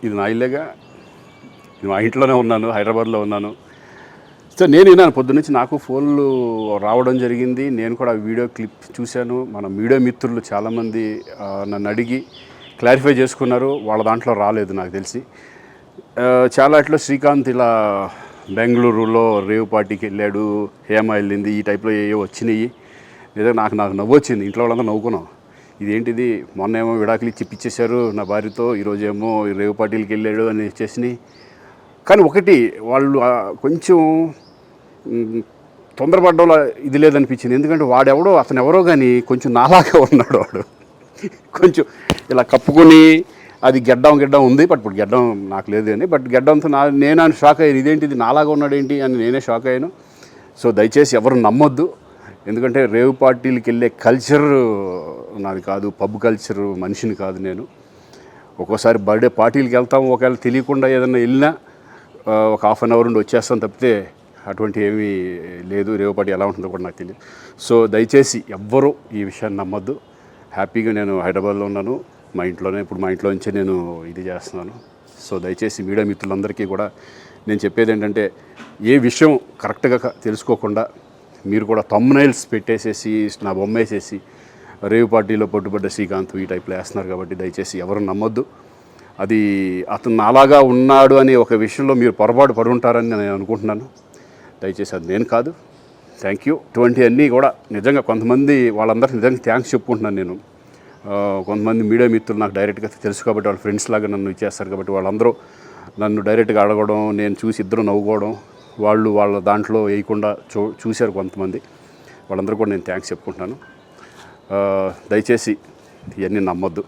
ఇది నా ఇల్లేగా, నేను మా ఇంట్లోనే ఉన్నాను, హైదరాబాద్లో ఉన్నాను. సో నేను విన్నాను పొద్దున్నుంచి, నాకు ఫోన్లు రావడం జరిగింది. నేను కూడా వీడియో క్లిప్ చూశాను. మన మీడియా మిత్రులు చాలామంది నన్ను అడిగి క్లారిఫై చేసుకున్నారు. వాళ్ళ దాంట్లో రాలేదు నాకు తెలిసి. చాలా ఇట్లా శ్రీకాంత్ ఇలా బెంగళూరులో రేవ్ పార్టీకి వెళ్ళాడు, హేమ వెళ్ళింది, ఈ టైప్లో ఏవో వచ్చినాయి. నిజంగా నాకు నవ్వు వచ్చింది. ఇంట్లో వాళ్ళందరూ నవ్వుకున్నాం. ఇదేంటిది, మొన్న ఏమో విడాకులు ఇచ్చి పిచ్చేశారు నా భార్యతో, ఈరోజేమో రేవ్ పార్టీలకి వెళ్ళాడు అని వచ్చేసినాయి. కానీ ఒకటి, వాళ్ళు కొంచెం తొందరపడ్డంలో ఇది లేదనిపించింది. ఎందుకంటే వాడెవడో, అతను ఎవరో కానీ కొంచెం నాలాగే ఉన్నాడు. వాడు కొంచెం ఇలా కప్పుకొని, అది గెడ్డం ఉంది, బట్ ఇప్పుడు గెడ్డం నాకు లేదు అని, బట్ గెడ్డంతో నేను అని షాక్ అయ్యాను. ఇదేంటిది నాలాగా ఉన్నాడు ఏంటి అని నేనే షాక్ అయ్యాను. సో దయచేసి ఎవరు నమ్మొద్దు. ఎందుకంటే రేవ్ పార్టీలకి వెళ్ళే కల్చర్ నాది కాదు, పబ్ కల్చర్ మనిషిని కాదు నేను. ఒక్కోసారి బర్త్డే పార్టీలకి వెళ్తాము, ఒకవేళ తెలియకుండా ఏదైనా వెళ్ళినా ఒక హాఫ్ అన్ అవర్ నుండి వచ్చేస్తాం తప్పితే అటువంటి ఏమీ లేదు. రేవ్ పార్టీ ఎలా ఉంటుందో కూడా నాకు తెలియదు. సో దయచేసి ఎవ్వరూ ఈ విషయాన్ని నమ్మొద్దు. హ్యాపీగా నేను హైదరాబాద్లో ఉన్నాను, మా ఇంట్లోనే, ఇప్పుడు మా ఇంట్లో నుంచే నేను ఇది చేస్తున్నాను. సో దయచేసి మీడియా మిత్రులందరికీ కూడా నేను చెప్పేది ఏంటంటే, ఏ విషయం కరెక్ట్గా తెలుసుకోకుండా మీరు కూడా థంబ్నైల్స్ పెట్టేసేసి, నా బొమ్మ వేసేసి రేవ్ పార్టీలో పట్టుబడ్డ శ్రీకాంత్ ఈ టైప్లో వేస్తున్నారు. కాబట్టి దయచేసి ఎవరు నమ్మొద్దు. అది అతను అలాగా ఉన్నాడు అనే ఒక విషయంలో మీరు పొరపాటు పడి ఉంటారని నేను అనుకుంటున్నాను. దయచేసి అది నేను కాదు. Thank you. ఇటువంటి అన్నీ కూడా నిజంగా కొంతమంది, వాళ్ళందరికీ నిజంగా థ్యాంక్స్ చెప్పుకుంటున్నాను నేను. కొంతమంది మీడియా మిత్రులు నాకు డైరెక్ట్గా తెలుసు కాబట్టి, వాళ్ళ ఫ్రెండ్స్ లాగా నన్ను ఇచ్చేస్తారు కాబట్టి, వాళ్ళందరూ నన్ను డైరెక్ట్గా అడగడం, నేను చూసి ఇద్దరు నవ్వుకోవడం, వాళ్ళు వాళ్ళ దాంట్లో వేయకుండా చూశారు కొంతమంది. వాళ్ళందరూ కూడా నేను థ్యాంక్స్ చెప్పుకుంటున్నాను. దయచేసి ఇవన్నీ నమ్మొద్దు.